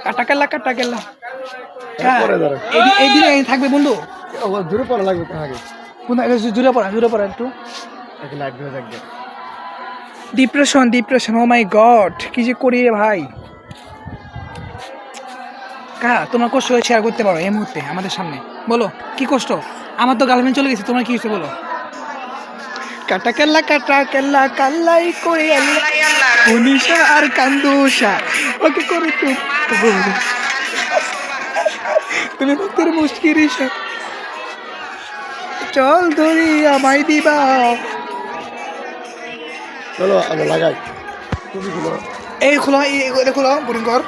কাটা কেল্লা পরে ধরো এই দিনে থাকবে বন্ধু জোরে পড়া লাগবে তো আগে জুড়ে পড়া একটু এক লাইট ধরে থাকবে ডিপ্রেশন ও মাই গড কি যে করি রে ভাই তোমার কষ্ট শেয়ার করতে পারো এই মুহূর্তে আমাদের সামনে বলো কি কষ্ট আমার তো গার্লফ্রেন্ড চলে গেছে তোমার কি হয়েছে বলো কাটা কেল্লা কাল্লাই করে উনিশা আর কান্দুষা ওকে করে তুমি ভক্তের মুশকিল চল ধরি আমায় দিবা চলো আমি লাগাই তুমি খুলো এই খোলা এটা খোলা বোরিং কর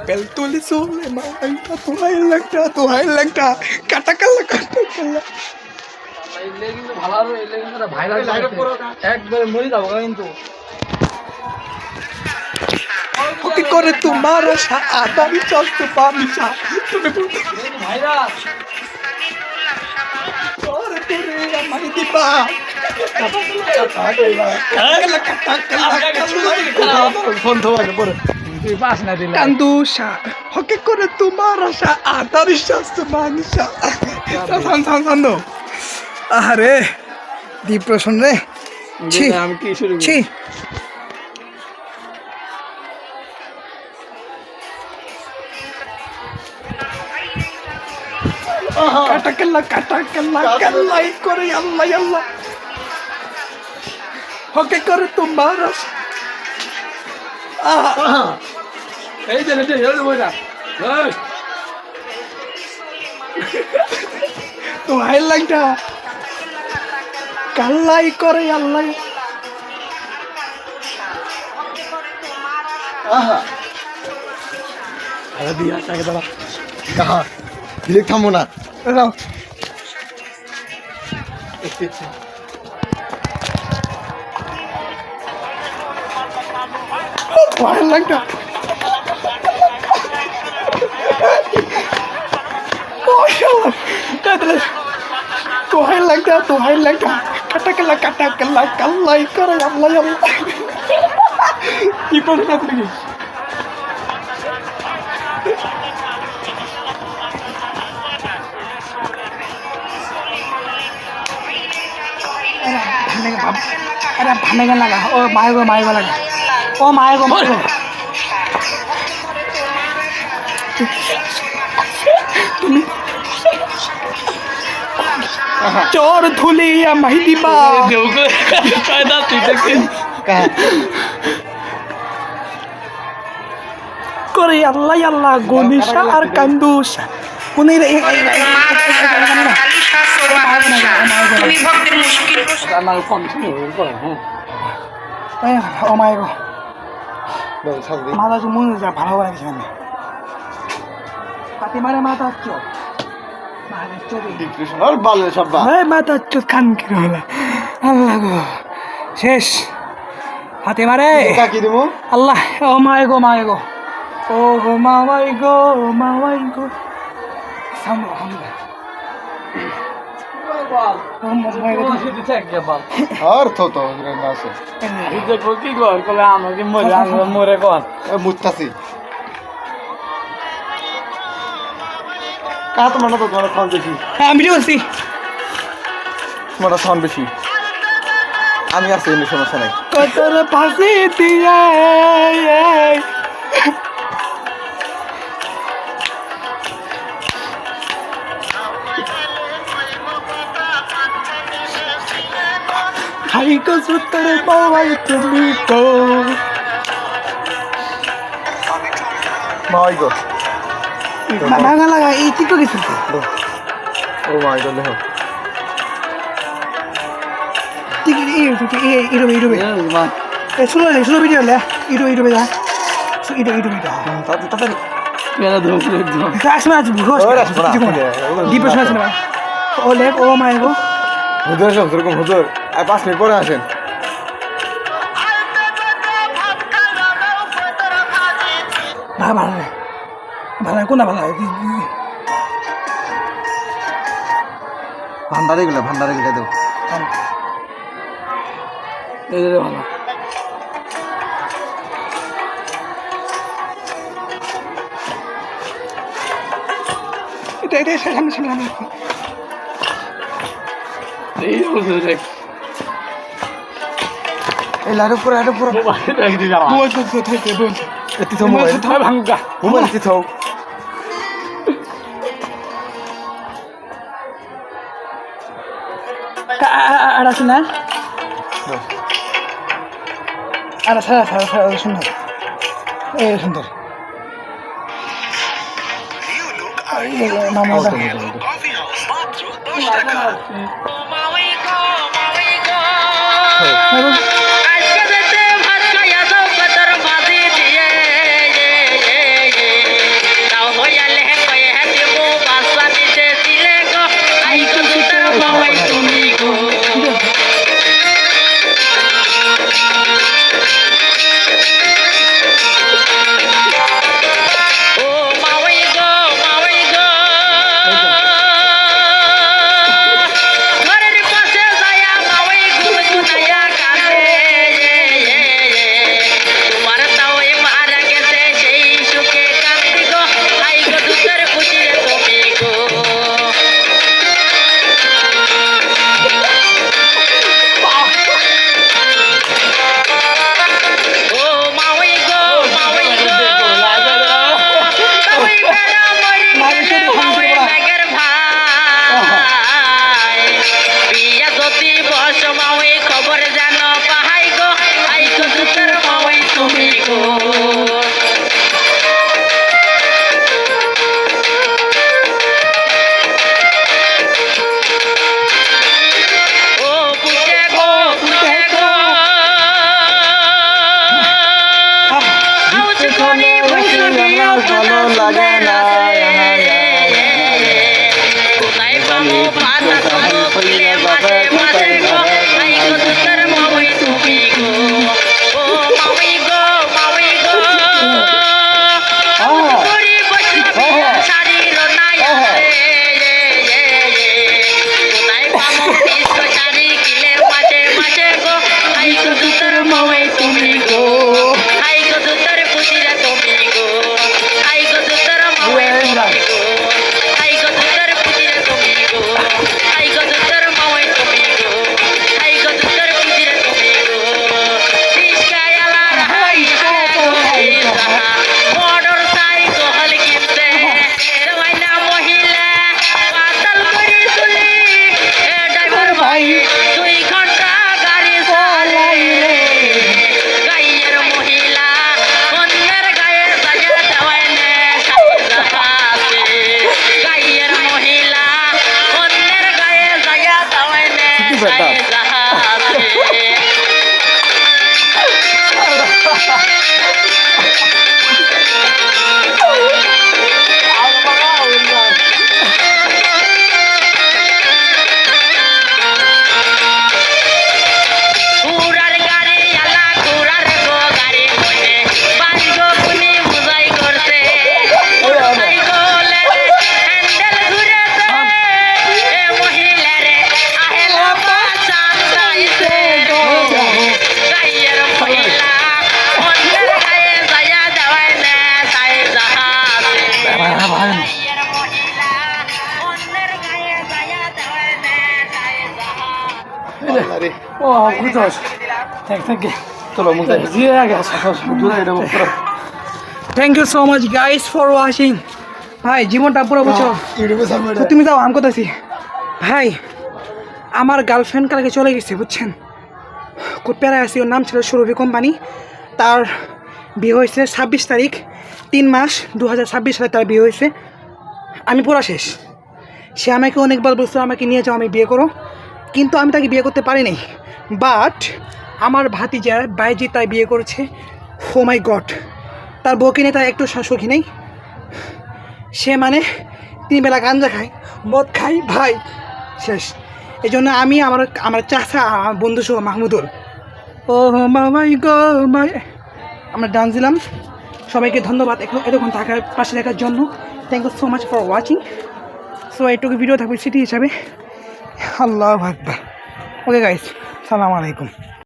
বেল তুলি সোলে মাইটা তোহাই লাগটা কাটা কেল্লা কি করে তোমার আশা আদারি চস্ত পামিশা তুমি আমায় দিবা কান্দুষা হকে করে তোমার আশা আদারি চস্ত পামিশা সান আরে ডিপ্রেশন রে আমি কি শুরু ছি কাটা কেল্লাই করে আল্লাহ হকে করে তোমার এই যে তো হাই লাগটা কাল্লাই করে আল্লাহ দিয়া তাকে দাঁড়া কাহা দিলে থামো না দাও ভাই লাগটা তোহাই লাগটা কাটা কেল্লা কাল্লাই করে আল্লাহ কি করে না তুমি अरे भाने का लगा ओ माएगो लगा ओ माएगो चोर धुली या महिदी बा कायदा करे अल्लाह गोनिशा और कंदूषा उन्हें তুমি ভক্তের মুশকিল আমার ফোন ও মাই গো মাথা মনে যা ভালো লাগছে না পাতি মারে মাথা চোখ আর বালে সব মাথা চোখ কান কি হলো আল্লাহ গো শেষ হাতে মারে কি দেবো আল্লাহ ও মাই গো ও গো মাওয়াই গো সামনে আর তো আছে কি কর কলে আমাকে মরে কর বুঝতাছি কা তোমার তো তোমার ফোন বেশি আমি বলছি তোমার ফোন বেশি আমি আছি এমনি সমস্যা নাই কতর ফাঁসি দিয়ে হাইকো সুতরে পাওয়াই তুমি তো মাই গো লাগা লাগা এই কি করেছিস ও মাই গড দেখো ঠিক ইরবে শুনো ভিডিও লে ইরবে যা ইরবে যা তাড়াতাড়ি মেলা ধরে একদম আসলে আজ ঘোষ ডিপ্রেশন আছে না ও লেক ও মাই গো হুজুর সব এরকম হুজুর আর 5 মিনিট পরে আসেন ভালো কোন ভালো ভান্ডারে গেলে দেও এই ভালো সামনে সামনে সামনে এই হলো দেখ এই লাড়ু পুরো মোবাইল রাখি যা বল তো থাকে বল এতি তো মোবাইল ভাঙ্গা মোবাইল এতি তো আর আছে না আর সারা সারা সারা সুন্দর এই সুন্দর মামা খবর জানো পাহাই গো আই গো দুটার মাওই তুমি গো ও পুটে গো আউচ কোনি বসুনি ভালো লাগে না কোথায় পাবো পাতা পাবো ফুলে মাঝে মাঝে গো আই গো দুটার মাওই তুমি গো ও মাওই গো করি বসবি শাড়ির নাই কোথায় পাবো বিশ্ব শাড়ি কিলের মাঝে মাঝে গো আই গো দুটার মাওই তুমি গো আই গো দুটার পুতিরা তুমি গো আই গো দুটার মাওই তুমি গো আই গো দুটার পুতিরা তুমি গো আই গো দুটার মাওই তুমি গো আই গো দুটার পুতিরা তুমি গো রিস্কায়ালা রাহাই রাহা মোটর সাইকেল কিনতে রওনা মহিলা পাতাল করে চলি ড্রাইভার ভাই 2 ঘন্টা গাড়ি চালাইলে গায়ের মহিলা অন্যের গায়ে সাজা দেওয়ায় নে সাজাতে গায়ের মহিলা অন্যের গায়ে সাজা দেওয়ায় নে সাজাতে ঘোড়ার গাড়ি আলা ঘোড়ার গো গাড়ি মনে বাঙ্গো পুনি বুঝাই করতে সাইকেলের হ্যান্ডেল ঘুরেছে এ মহিলারে আহেলা পাচান যাইছে গায়ের মহিলা অন্যের গায়ে সাজা দেওয়ায় না সাই জাহাজে গায়ের মহিলা অন্যের গায়ে সাজা দেওয়ায় না সাই জাহাজে ও বুঝছস থ্যাংক ইউ চলো মুখ যাই জিয়ে আগে সকাল দূরে এটা পুরো thank you so much guys for watching ভাই জীবনটা পুরো বুঝছো ইউটিউবে সামনে তো তুমি যাও আমি কোথাছি ভাই আমার গার্লফ্রেন্ড কালকে চলে গেছে বুঝছেন খুব প্যারা আছি ওর নাম ছিল সুরভি কোম্পানি তার বিয়ে হয়েছে 26 তারিখ 3 মাস 2026 সালে তার বিয়ে হয়েছে আমি পুরা শেষ সে আমাকে অনেকবার বলছিল আমাকে নিয়ে যাও আমি বিয়ে করো কিন্তু আমি তাকে বিয়ে করতে পারিনি বাট আমার ভাতিজা বাইজি তাই বিয়ে করেছে ও মাই গড তার বউকে নিয়ে তার একটু সুখী নেই সে মানে 3 বেলা গাঞ্জা খায় মদ খাই ভাই শেষ এই জন্য আমি আমার চাচা আমার বন্ধু সহ মাহমুদুল ও মামাই গো মাই আমরা ডান্স দিলাম সবাইকে ধন্যবাদ এতক্ষণ থাকার পাশে দেখার জন্য thank you so much for watching so এইটুকু ভিডিও থাকবে স্মৃতি হিসাবে আল্লাহু আকবার ওকে গাইস সালামু আলাইকুম